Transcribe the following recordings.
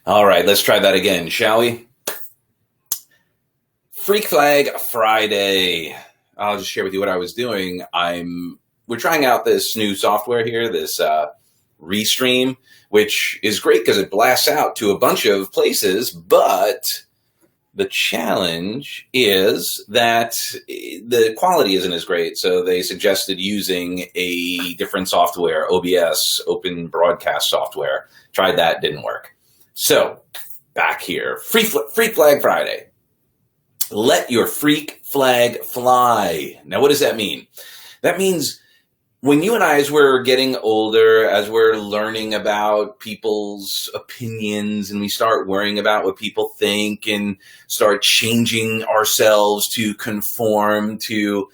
All right, let's try that again, shall we? Freak Flag Friday. I'll just share with you what I was doing. We're trying out this new software here, this Restream, which is great because it blasts out to a bunch of places, but the challenge is that the quality isn't as great. So they suggested using a different software, OBS, Open Broadcast Software. Tried that, didn't work. So back here, Freak Flag Friday. Let your freak flag fly. Now, what does that mean? That means when you and I, as we're getting older, as we're learning about people's opinions and we start worrying about what people think and start changing ourselves to conform, to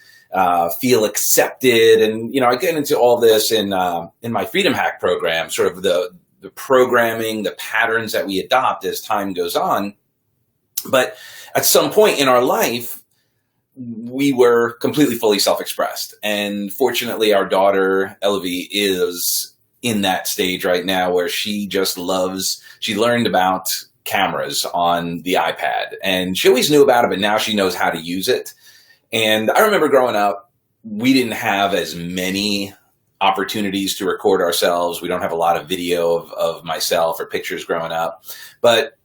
feel accepted. And, I get into all this in my Freedom Hack program, sort of the programming, the patterns that we adopt as time goes on. But at some point in our life, we were completely fully self-expressed. And fortunately, our daughter, Elvie, is in that stage right now where she learned about cameras on the iPad. And she always knew about it, but now she knows how to use it. And I remember growing up, we didn't have as many opportunities to record ourselves. We don't have a lot of video of myself or pictures growing up. But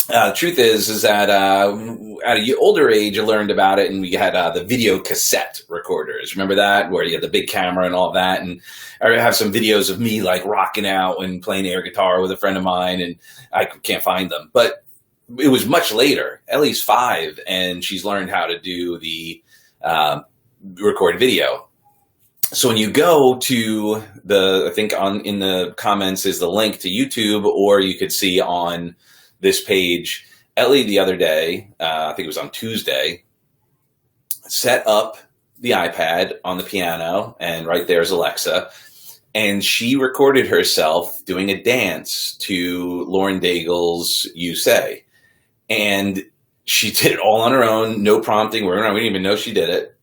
the truth is that at an older age, I learned about it, and we had the video cassette recorders. Remember that, where you had the big camera and all that? And I have some videos of me like rocking out and playing air guitar with a friend of mine, and I can't find them. But it was much later. Ellie's 5, and she's learned how to do the record video. So when you go to I think in the comments is the link to YouTube, or you could see on this page, Ellie the other day, I think it was on Tuesday, set up the iPad on the piano, and right there's Alexa, and she recorded herself doing a dance to Lauren Daigle's You Say. And she did it all on her own, no prompting. We didn't even know she did it.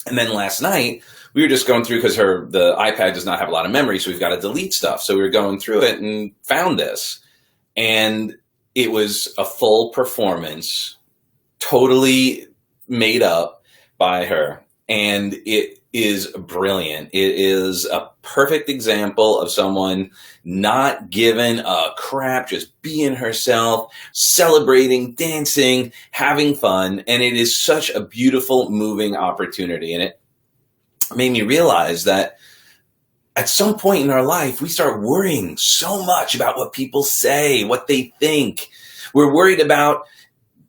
And then last night, we were just going through, because the iPad does not have a lot of memory, so we've got to delete stuff. So we were going through it and found this. And it was a full performance, totally made up by her. And it is brilliant. It is a perfect example of someone not giving a crap, just being herself, celebrating, dancing, having fun. And it is such a beautiful, moving opportunity. And it made me realize that at some point in our life, we start worrying so much about what people say, what they think. We're worried about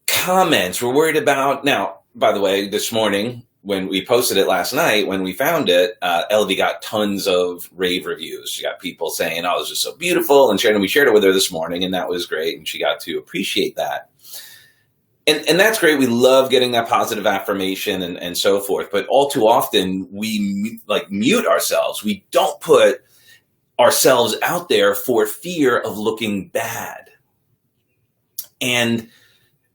comments. We're worried about, now, by the way, this morning, when we posted it last night, when we found it, Elvie got tons of rave reviews. She got people saying, oh, this is so beautiful. And we shared it with her this morning, and that was great. And she got to appreciate that. And that's great. We love getting that positive affirmation and so forth. But all too often, we mute ourselves. We don't put ourselves out there for fear of looking bad. And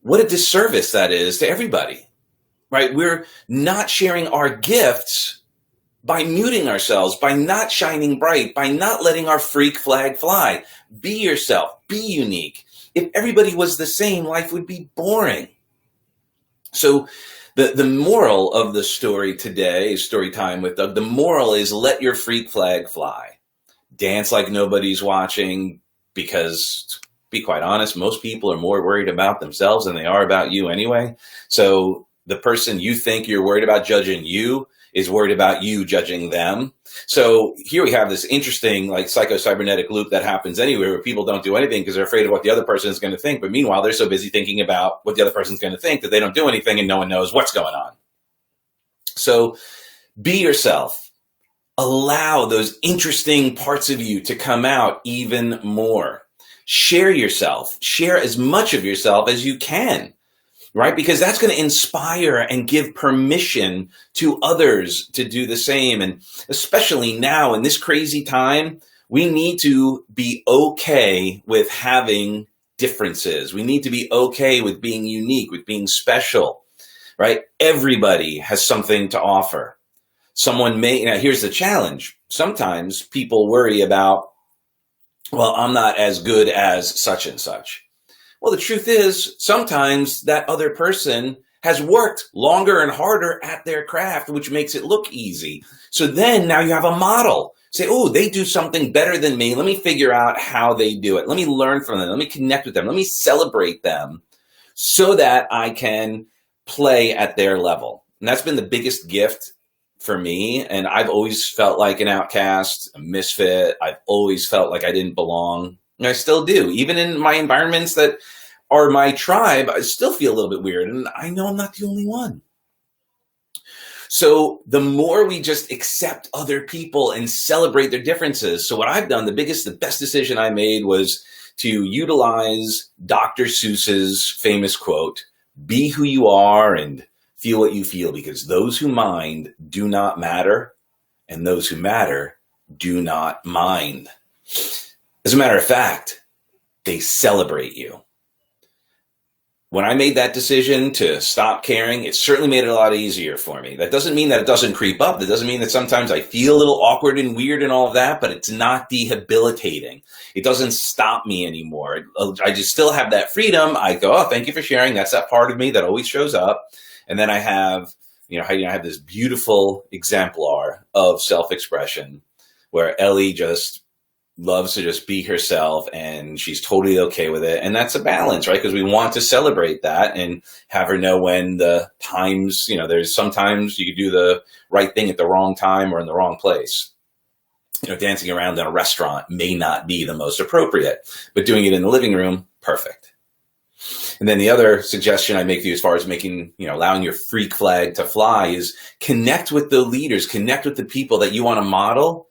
what a disservice that is to everybody, right? We're not sharing our gifts by muting ourselves, by not shining bright, by not letting our freak flag fly. Be yourself. Be unique. If everybody was the same, life would be boring. So the moral of the story today, story time with Doug, the moral is let your freak flag fly. Dance like nobody's watching, because, to be quite honest, most people are more worried about themselves than they are about you anyway. So the person you think you're worried about judging you is worried about you judging them. So here we have this interesting psycho-cybernetic loop that happens anywhere, where people don't do anything because they're afraid of what the other person is going to think. But meanwhile, they're so busy thinking about what the other person's going to think that they don't do anything, and no one knows what's going on. So be yourself. Allow those interesting parts of you to come out even more. Share yourself. Share as much of yourself as you can. Right? Because that's going to inspire and give permission to others to do the same. And especially now in this crazy time, we need to be okay with having differences. We need to be okay with being unique, with being special, right? Everybody has something to offer. Now here's the challenge. Sometimes people worry about well, I'm not as good as such and such. Well, the truth is, sometimes that other person has worked longer and harder at their craft, which makes it look easy. So then now you have a model. Say, oh, they do something better than me. Let me figure out how they do it. Let me learn from them. Let me connect with them. Let me celebrate them so that I can play at their level. And that's been the biggest gift for me. And I've always felt like an outcast, a misfit. I've always felt like I didn't belong. And I still do. Even in my environments that are my tribe, I still feel a little bit weird. And I know I'm not the only one. So the more we just accept other people and celebrate their differences. So what I've done, the best decision I made was to utilize Dr. Seuss's famous quote, be who you are and feel what you feel, because those who mind do not matter, and those who matter do not mind. As a matter of fact, they celebrate you. When I made that decision to stop caring, it certainly made it a lot easier for me. That doesn't mean that it doesn't creep up. That doesn't mean that sometimes I feel a little awkward and weird and all of that, but it's not debilitating. It doesn't stop me anymore. I just still have that freedom. I go, oh, thank you for sharing. That's that part of me that always shows up. And then I have, I have this beautiful exemplar of self-expression where Ellie just loves to just be herself, and she's totally okay with it. And that's a balance, right? Because we want to celebrate that and have her know when the times, there's sometimes you could do the right thing at the wrong time or in the wrong place. Dancing around in a restaurant may not be the most appropriate, but doing it in the living room, perfect. And then the other suggestion I make to you as far as allowing your freak flag to fly is connect with the leaders, connect with the people that you want to model,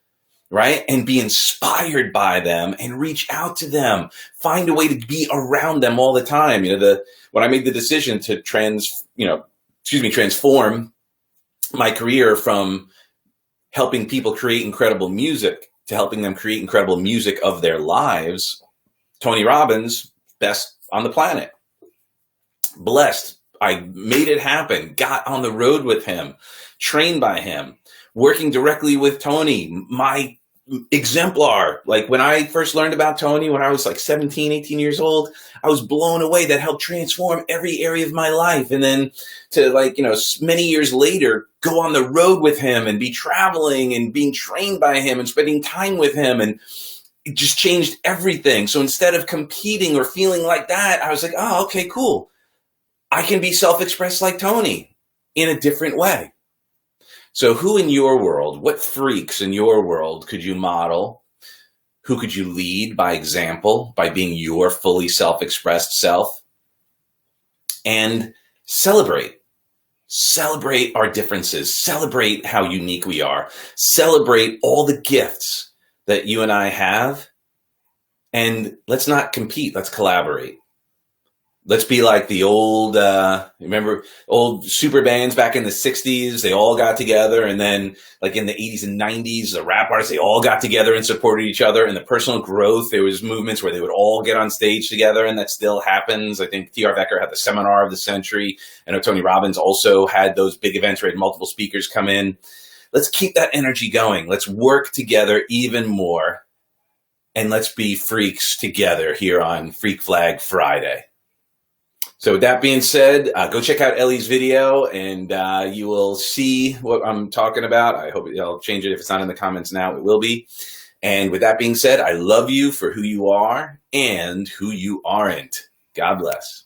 right? And be inspired by them and reach out to them. Find a way to be around them all the time. When I made the decision to transform my career from helping people create incredible music to helping them create incredible music of their lives, Tony Robbins, best on the planet. Blessed. I made it happen, got on the road with him, trained by him, working directly with Tony, my exemplar. Like when I first learned about Tony, when I was like 17, 18 years old, I was blown away. That helped transform every area of my life. And then to many years later, go on the road with him and be traveling and being trained by him and spending time with him. And it just changed everything. So instead of competing or feeling like that, I was like, oh, okay, cool. I can be self-expressed like Tony in a different way. So who in your world, what freaks in your world could you model? Who could you lead by example, by being your fully self-expressed self? And celebrate. Celebrate our differences. Celebrate how unique we are. Celebrate all the gifts that you and I have. And let's not compete. Let's collaborate. Let's be like the old, remember old super bands back in the 60s? They all got together, and then like in the 80s and 90s, the rap artists, they all got together and supported each other. And the personal growth, there was movements where they would all get on stage together, and that still happens. I think T.R. Becker had the seminar of the century. I know Tony Robbins also had those big events where he had multiple speakers come in. Let's keep that energy going. Let's work together even more, and let's be freaks together here on Freak Flag Friday. So with that being said, go check out Ellie's video, and you will see what I'm talking about. I hope I'll change it. If it's not in the comments now, it will be. And with that being said, I love you for who you are and who you aren't. God bless.